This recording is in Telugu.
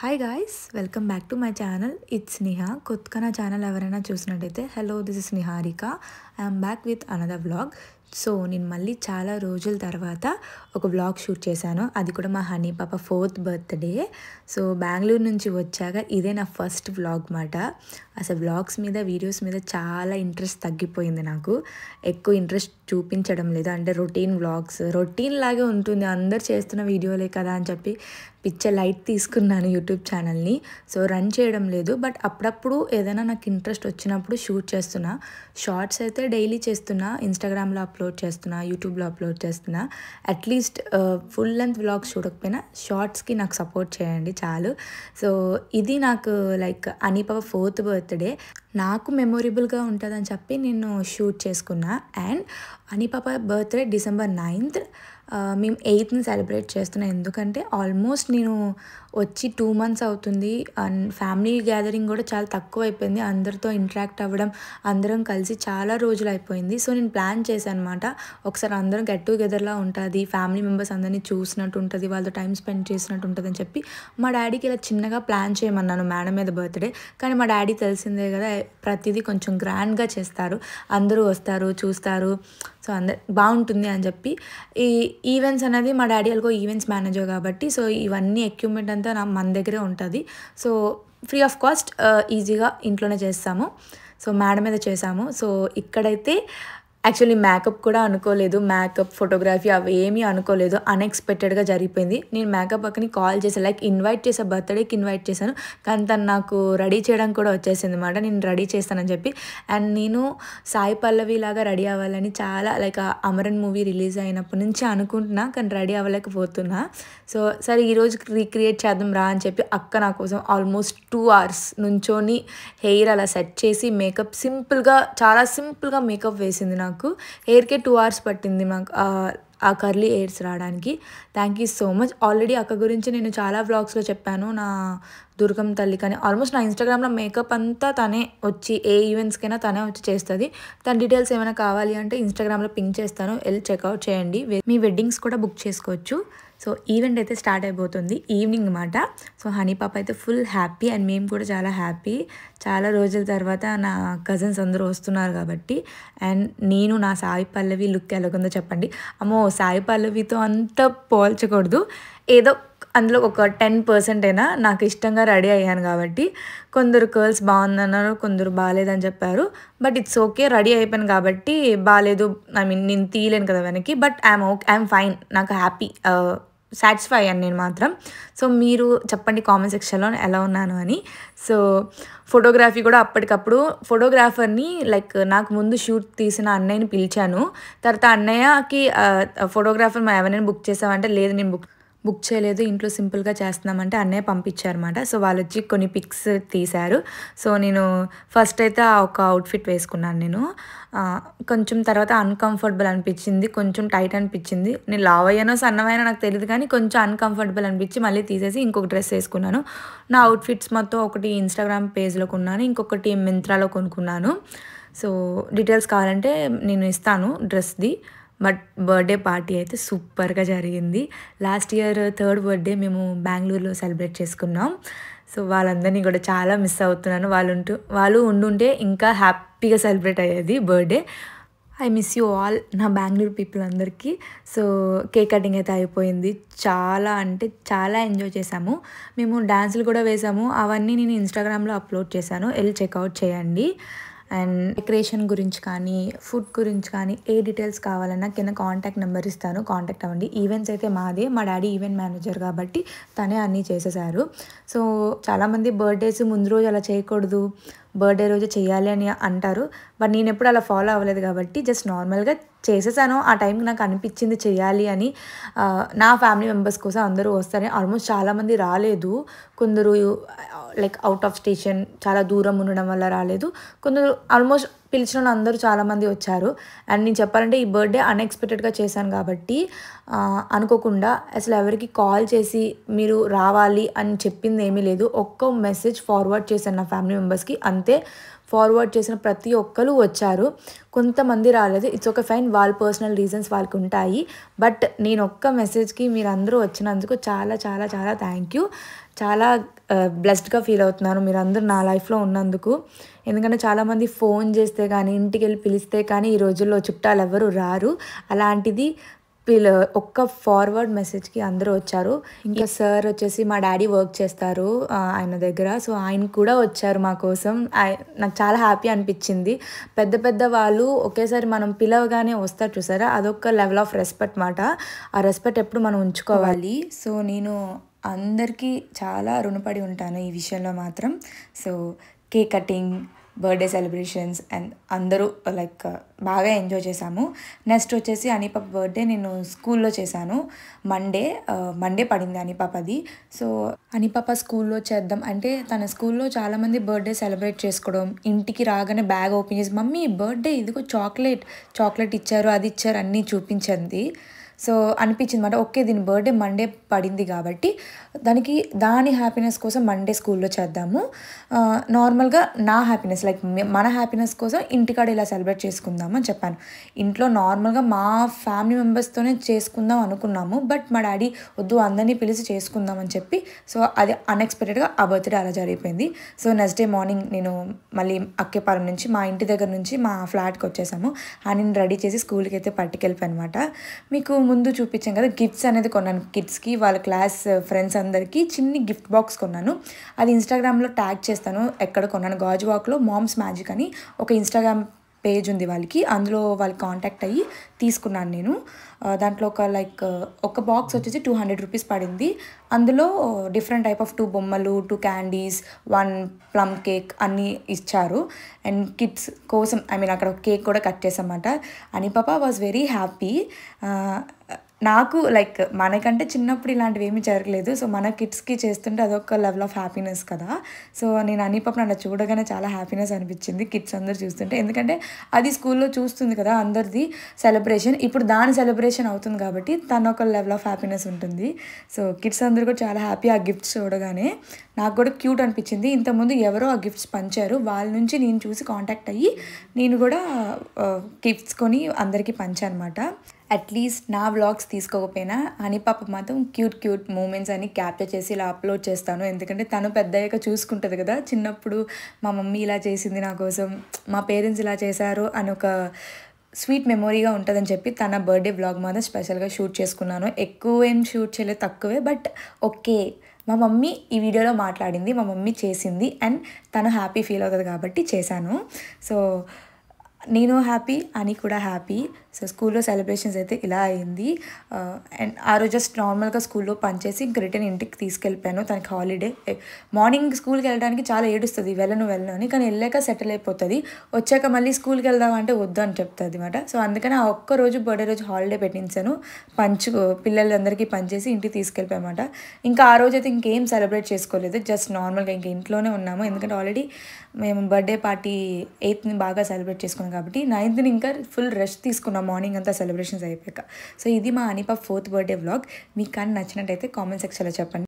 Hi guys, welcome back to my channel. It's Niha. కొత్తగా నా ఛానల్ ఎవరైనా చూసినట్టయితే hello, this is Niharika. I'm back with another vlog. So నేను మళ్ళీ చాలా రోజుల తర్వాత ఒక వ్లాగ్ షూట్ చేశాను. అది కూడా మా హనీ పాప 4th బర్త్డే. సో బెంగళూరు నుంచి వచ్చాక ఇదే నా ఫస్ట్ వ్లాగ్ మాట. అసలు వ్లాగ్స్ మీద, వీడియోస్ మీద చాలా ఇంట్రెస్ట్ తగ్గిపోయింది. నాకు ఎక్కువ ఇంట్రెస్ట్ చూపించడం లేదు. అంటే రొటీన్ వ్లాగ్స్ రొటీన్ లాగే ఉంటుంది, అందరు చేస్తున్న వీడియోలే కదా అని చెప్పి పిక్చర్ లైట్ తీసుకున్నాను యూట్యూబ్ ఛానల్ని. సో రన్ చేయడం లేదు. బట్ అప్పుడప్పుడు ఏదైనా నాకు ఇంట్రెస్ట్ వచ్చినప్పుడు షూట్ చేస్తున్నా. షార్ట్స్ అయితే డైలీ చేస్తున్నా, ఇన్స్టాగ్రామ్లో అప్లోడ్ చేస్తున్నా, యూట్యూబ్లో అప్లోడ్ చేస్తున్నా. అట్లీస్ట్ ఫుల్ లెంత్ వ్లాగ్స్ చూడకపోయినా షార్ట్స్కి నాకు సపోర్ట్ చేయండి చాలు. సో ఇది నాకు లైక్ హనీ పాప 4th బర్త్డే నాకు మెమొరబుల్గా ఉంటుందని చెప్పి నేను షూట్ చేసుకున్నా. అండ్ హనీ పాప బర్త్డే December 9th. మేము 8th సెలబ్రేట్ చేస్తున్నాం. ఎందుకంటే ఆల్మోస్ట్ నేను వచ్చి 2 months అవుతుంది. అండ్ ఫ్యామిలీ గ్యాదరింగ్ కూడా చాలా తక్కువ అయిపోయింది. అందరితో ఇంటరాక్ట్ అవ్వడం, అందరం కలిసి చాలా రోజులు అయిపోయింది. సో నేను ప్లాన్ చేశాను అనమాట, ఒకసారి అందరం గెట్ టుగెదర్లా ఉంటుంది, ఫ్యామిలీ మెంబర్స్ అందరినీ చూసినట్టు ఉంటుంది, వాళ్ళతో టైం స్పెండ్ చేసినట్టు ఉంటుంది అని చెప్పి మా డాడీకి ఇలా చిన్నగా ప్లాన్ చేయమన్నాను మేడం మీద బర్త్డే. కానీ మా డాడీ తెలిసిందే కదా, ప్రతిదీ కొంచెం గ్రాండ్గా చేస్తారు, అందరూ వస్తారు, చూస్తారు, సో అందరు బాగుంటుంది అని చెప్పి ఈ ఈవెంట్స్ అనేది మా డాడీ వాళ్ళకో ఈవెంట్స్ మేనేజర్ కాబట్టి సో ఇవన్నీ ఎక్విప్మెంట్ అంతా మన దగ్గరే ఉంటుంది. సో ఫ్రీ ఆఫ్ కాస్ట్ ఈజీగా ఇంట్లోనే చేస్తాము. సో మేడం మీద చేసాము. సో ఇక్కడైతే యాక్చువల్లీ మేకప్ కూడా అనుకోలేదు, మేకప్ ఫోటోగ్రఫీ అవి ఏమీ అనుకోలేదు, అన్ఎక్స్పెక్టెడ్గా జరిగిపోయింది. నేను మేకప్ అక్కని కాల్ చేశాను, లైక్ ఇన్వైట్ చేశాను, బర్త్డేకి ఇన్వైట్ చేశాను. కానీ తను నాకు రెడీ చేయడానికి కూడా వచ్చేసింది అనమాట, నేను రెడీ చేస్తానని చెప్పి. అండ్ నేను సాయి పల్లవి లాగా రెడీ అవ్వాలని చాలా లైక్ అమరన్ మూవీ రిలీజ్ అయినప్పటి నుంచి అనుకుంటున్నా, కానీ రెడీ అవ్వలేకపోతున్నా. సో సరే ఈరోజు రీక్రియేట్ చేద్దాం రా అని చెప్పి అక్క నా కోసం ఆల్మోస్ట్ 2 hours నుంచొని హెయిర్ అలా సెట్ చేసి మేకప్ సింపుల్గా, చాలా సింపుల్గా మేకప్ వేసింది. నాకు హెయిర్కే 2 hours పట్టింది మాకు ఆ కర్లీ హెయిర్స్ రావడానికి. Thank you so much. Already అక్క గురించి నేను చాలా వ్లాగ్స్లో చెప్పాను, నా దుర్గం తల్లి కానీ ఆల్మోస్ట్ నా ఇన్స్టాగ్రామ్లో మేకప్ అంతా తనే వచ్చి, ఏ ఈవెంట్స్కైనా తనే వచ్చి చేస్తుంది. తన డీటెయిల్స్ ఏమైనా కావాలి అంటే ఇన్స్టాగ్రామ్లో పింక్ చేస్తాను, వెళ్ళి చెక్అవుట్ చేయండి. మీ వెడ్డింగ్స్ కూడా బుక్ చేసుకోవచ్చు. సో ఈవెంట్ అయితే స్టార్ట్ అయిపోతుంది ఈవినింగ్ అన్నమాట. సో హనీ పాప అయితే ఫుల్ హ్యాపీ అండ్ మేము కూడా చాలా హ్యాపీ. చాలా రోజుల తర్వాత నా కజిన్స్ అందరూ వస్తున్నారు కాబట్టి. అండ్ నేను నా సాయి పల్లవి లుక్ ఎలాగుందో చెప్పండి. అమ్మో, సాయి పల్లవితో అంత పోల్చకూడదు, ఏదో అందులో ఒక 10% అయినా నాకు ఇష్టంగా రెడీ అయ్యాను కాబట్టి. కొందరు గర్ల్స్ బాగుందన్నారు, కొందరు బాగాలేదని చెప్పారు. బట్ ఇట్స్ ఓకే, రెడీ అయిపోయాను కాబట్టి బాగాలేదు, ఐ మీన్ నేను తీయలేను కదా వెనక్కి. బట్ ఐఎమ్ ఫైన్, నాకు హ్యాపీ, సాటిస్ఫై అయ్యాను నేను మాత్రం. సో మీరు చెప్పండి కామెంట్ సెక్షన్లో ఎలా ఉన్నాను అని. సో ఫోటోగ్రఫీ కూడా అప్పటికప్పుడు ఫోటోగ్రాఫర్ని లైక్ నాకు ముందు షూట్ తీసిన అన్నయ్యని పిలిచాను. తర్వాత అన్నయ్యకి ఫోటోగ్రాఫర్ ఎవరైనా బుక్ చేసామంటే లేదు, నేను బుక్ చేయలేదు, ఇంట్లో సింపుల్గా చేస్తున్నామంటే అన్నయ్య పంపించారన్నమాట. సో వాళ్ళు వచ్చి కొన్ని పిక్స్ తీశారు. సో నేను ఫస్ట్ అయితే ఒక అవుట్ఫిట్ వేసుకున్నాను. నేను కొంచెం తర్వాత అన్కంఫర్టబుల్ అనిపించింది, కొంచెం టైట్ అనిపించింది. నేను లావ్ అయ్యానో సన్నమైనా నాకు తెలియదు, కానీ కొంచెం అన్కంఫర్టబుల్ అనిపించి మళ్ళీ తీసేసి ఇంకొక డ్రెస్ వేసుకున్నాను. నా అవుట్ఫిట్స్ మొత్తం ఒకటి ఇన్స్టాగ్రామ్ పేజ్లో కొన్నాను, ఇంకొకటి మింత్రాలో కొనుక్కున్నాను. సో డీటెయిల్స్ కావాలంటే నేను ఇస్తాను డ్రెస్ది. బట్ బర్త్డే పార్టీ అయితే సూపర్గా జరిగింది. లాస్ట్ ఇయర్ 3rd బర్త్డే మేము బెంగళూరులో సెలబ్రేట్ చేసుకున్నాం. సో వాళ్ళందరినీ కూడా చాలా మిస్ అవుతున్నాను. వాళ్ళు ఉండుంటే ఇంకా హ్యాపీగా సెలబ్రేట్ అయ్యేది birthday. I miss you all, నా బెంగళూరు పీపుల్ అందరికీ. సో కేక్ కటింగ్ అయితే అయిపోయింది. చాలా అంటే చాలా ఎంజాయ్ చేసాము. మేము డ్యాన్సులు కూడా వేసాము, అవన్నీ నేను ఇన్స్టాగ్రామ్లో అప్లోడ్ చేశాను, వెళ్ళి చెక్అవుట్ చేయండి. అండ్ డెకరేషన్ గురించి కానీ, ఫుడ్ గురించి కానీ, ఏ డీటెయిల్స్ కావాలన్నా కింద కాంటాక్ట్ నెంబర్ ఇస్తాను, కాంటాక్ట్ అవ్వండి. ఈవెంట్స్ అయితే మాదే, మా డాడీ ఈవెంట్ మేనేజర్ కాబట్టి తనే అన్నీ చేసేసారు. సో చాలామంది బర్త్డేస్ ముందు రోజు అలా చేయకూడదు, బర్త్డే రోజు చేయాలి అని అంటారు. బట్ నేను ఎప్పుడు అలా ఫాలో అవ్వలేదు కాబట్టి జస్ట్ నార్మల్గా చేసేసాను. ఆ టైంకి నాకు అనిపించింది చేయాలి అని. నా ఫ్యామిలీ మెంబర్స్ కోసం అందరూ వస్తారని ఆల్మోస్ట్ చాలామంది రాలేదు. కొందరు లైక్ అవుట్ ఆఫ్ స్టేషన్, చాలా దూరం ఉండడం వల్ల రాలేదు. కొందరు ఆల్మోస్ట్ పిలిచిన అందరూ చాలామంది వచ్చారు. అండ్ నేను చెప్పాలంటే ఈ బర్త్డే అన్ఎక్స్పెక్టెడ్గా చేశాను కాబట్టి అనుకోకుండా అసలు ఎవరికి కాల్ చేసి మీరు రావాలి అని చెప్పింది ఏమీ లేదు. ఒక్క మెసేజ్ ఫార్వర్డ్ చేశాను నా ఫ్యామిలీ మెంబర్స్కి, అంతే. ఫార్వర్డ్ చేసిన ప్రతి ఒక్కరు వచ్చారు, కొంతమంది రాలేదు. ఇట్స్ ఓకే, ఫైన్, వాళ్ళ పర్సనల్ రీజన్స్ వాళ్ళకి ఉంటాయి. బట్ నేను ఒక్క మెసేజ్కి మీరు అందరూ వచ్చినందుకు చాలా చాలా చాలా థ్యాంక్ యూ. చాలా బ్లెస్డ్గా ఫీల్ అవుతున్నాను మీరందరూ నా లైఫ్లో ఉన్నందుకు. ఎందుకంటే చాలామంది ఫోన్ చేస్తే కానీ, ఇంటికెళ్ళి పిలిస్తే కానీ ఈ రోజుల్లో చుట్టాలు ఎవ్వరు రారు. అలాంటిది ఒక్క ఫార్వర్డ్ మెసేజ్‌కి అందరూ వచ్చారు. ఇంకా సార్ వచ్చేసి మా డ్యాడీ వర్క్ చేస్తారు ఆయన దగ్గర. సో, ఆయన కూడా వచ్చారు మా కోసం. నాకు చాలా హ్యాపీ అనిపించింది. పెద్ద పెద్ద వాళ్ళు ఒకేసారి మనం పిలవగానే వస్తారు చూసారా? అదొక లెవెల్ ఆఫ్ రెస్పెక్ట్ మాట. ఆ రెస్పెక్ట్ ఎప్పుడు మనం ఉంచుకోవాలి. సో, నేను అందరికీ చాలా రుణపడి ఉంటాను ఈ విషయంలో మాత్రం. So, cake cutting, birthday celebrations and అందరూ లైక్ బాగా ఎంజాయ్ చేశాము. నెక్స్ట్ వచ్చేసి అనిపాప బర్త్డే నేను స్కూల్లో చేశాను. మండే పడింది అనిపాపది. సో అనిపాప స్కూల్లో చేద్దాం అంటే తన స్కూల్లో చాలామంది బర్త్డే సెలబ్రేట్ చేసుకోవడం, ఇంటికి రాగానే బ్యాగ్ ఓపెన్ చేసి మమ్మీ బర్త్డే ఇదిగో చాక్లెట్ ఇచ్చారు, అది ఇచ్చారు అన్నీ చూపించింది. సో అనిపించింది మాట ఓకే దీని బర్త్డే మండే పడింది కాబట్టి దాని హ్యాపీనెస్ కోసం మండే స్కూల్లో చేద్దాము. నార్మల్గా నా హ్యాపీనెస్ లైక్ మన హ్యాపీనెస్ కోసం ఇంటికాడ ఇలా సెలబ్రేట్ చేసుకుందాము అని చెప్పాను. ఇంట్లో నార్మల్గా మా ఫ్యామిలీ మెంబర్స్తోనే చేసుకుందాం అనుకున్నాము. బట్ మా డాడీ వద్దు అందరినీ పిలిచి చేసుకుందాం అని చెప్పి సో అది అన్ఎక్స్పెక్టెడ్గా ఆ బర్త్డే అలా జరిగిపోయింది. సో నెక్స్ట్ డే మార్నింగ్ నేను మళ్ళీ అక్కేపాలెం నుంచి మా ఇంటి దగ్గర నుంచి మా ఫ్లాట్కి వచ్చేసాము. నేను రెడీ చేసి స్కూల్కి అయితే పట్టుకెళ్ళిపోయాను అనమాట. మీకు ముందు చూపించాను కదా గిఫ్ట్స్ అనేది కొన్నాను కిడ్స్కి, వాళ్ళ క్లాస్ ఫ్రెండ్స్ అందరికీ చిన్ని గిఫ్ట్ బాక్స్ కొన్నాను. అది ఇన్స్టాగ్రామ్లో ట్యాగ్ చేస్తాను ఎక్కడ కొన్నాను. గాజువాక్లో మామ్స్ మ్యాజిక్ అని ఒక ఇన్స్టాగ్రామ్ పేజ్ ఉంది వాళ్ళకి, అందులో వాళ్ళకి కాంటాక్ట్ అయ్యి తీసుకున్నాను నేను. దాంట్లో ఒక బాక్స్ వచ్చేసి 200 రూపీస్ పడింది. అందులో డిఫరెంట్ టైప్ ఆఫ్ 2 బొమ్మలు, 2 క్యాండీస్, 1 ప్లమ్ కేక్ అన్నీ ఇచ్చారు. అండ్ కిడ్స్ కోసం అక్కడ ఒక కేక్ కూడా కట్ చేసామన్నమాట. అనిపాప వాజ్ వెరీ హ్యాపీ. నాకు లైక్ మనకంటే చిన్నప్పుడు ఇలాంటివి ఏమీ జరగలేదు. సో మన కిడ్స్కి చేస్తుంటే అదొక లెవెల్ ఆఫ్ హ్యాపీనెస్ కదా. సో నేను అనిపాపను అలా చూడగానే చాలా హ్యాపీనెస్ అనిపించింది కిడ్స్ అందరూ చూస్తుంటే. ఎందుకంటే అది స్కూల్లో చూస్తుంది కదా అందరిది సెలబ్రేషన్, ఇప్పుడు దాని సెలబ్రేషన్ అవుతుంది కాబట్టి తన ఒక లెవెల్ ఆఫ్ హ్యాపీనెస్ ఉంటుంది. సో కిడ్స్ అందరూ కూడా చాలా హ్యాపీ ఆ గిఫ్ట్స్ చూడగానే. నాకు కూడా క్యూట్ అనిపించింది. ఇంతకుముందు ఎవరో ఆ గిఫ్ట్స్ పంచారు, వాళ్ళ నుంచి నేను చూసి కాంటాక్ట్ అయ్యి నేను కూడా గిఫ్ట్స్ కొని అందరికీ పంచాను అనమాట. అట్లీస్ట్ నా వ్లాగ్స్ తీసుకోకపోయినా అనిపాప మాత్రం క్యూట్ మూమెంట్స్ అని క్యాప్చర్ చేసి ఇలా అప్లోడ్ చేస్తాను. ఎందుకంటే తను పెద్దయ్యాక చూసుకుంటుంది కదా, చిన్నప్పుడు మా మమ్మీ ఇలా చేసింది నా కోసం, మా పేరెంట్స్ ఇలా చేశారు అని ఒక స్వీట్ మెమొరీగా ఉంటుందని చెప్పి తన బర్త్డే వ్లాగ్ మాత్రం స్పెషల్గా షూట్ చేసుకున్నాను. ఎక్కువ ఏం షూట్ చేయలేదు, తక్కువే. బట్ ఓకే మా మమ్మీ ఈ వీడియోలో మాట్లాడింది, మా మమ్మీ చేసింది అండ్ తను హ్యాపీ ఫీల్ అవుతుంది కాబట్టి చేశాను. సో నేను హ్యాపీ, అని కూడా హ్యాపీ. సో స్కూల్లో సెలబ్రేషన్స్ అయితే ఇలా అయింది. అండ్ ఆ రోజు జస్ట్ నార్మల్గా స్కూల్లో పనిచేసి ఇంక రిటర్న్ ఇంటికి తీసుకెళ్ళిపోయాను. తనకి హాలిడే. మార్నింగ్ స్కూల్కి వెళ్ళడానికి చాలా ఏడుస్తుంది, వెళ్ళను అని. కానీ వెళ్ళాక సెటిల్ అయిపోతుంది. వచ్చాక మళ్ళీ స్కూల్కి వెళ్దామంటే వద్దు అని చెప్తుంది అనమాట. సో అందుకని ఆ ఒక్కరోజు బర్త్డే రోజు హాలిడే పెట్టించాను. పిల్లలందరికీ పనిచేసి ఇంటికి తీసుకెళ్ళిపోయామాట. ఇంకా ఆ రోజు అయితే ఇంకేం సెలబ్రేట్ చేసుకోలేదు, జస్ట్ నార్మల్గా ఇంకా ఇంట్లోనే ఉన్నాము. ఎందుకంటే ఆల్రెడీ మేము బర్త్డే పార్టీ 8th బాగా సెలబ్రేట్ చేసుకున్నాం కాబట్టి 9th ఇంకా ఫుల్ రెస్ట్ తీసుకున్నాం మార్నింగ్ అంతా సెలబ్రేషన్స్ అయిపోయాక. సో ఇది మా అనిపా 4th బర్త్డే వ్లాగ్. మీకు కానీ నచ్చినట్టయితే కామెంట్ సెక్షన్లో చెప్పండి.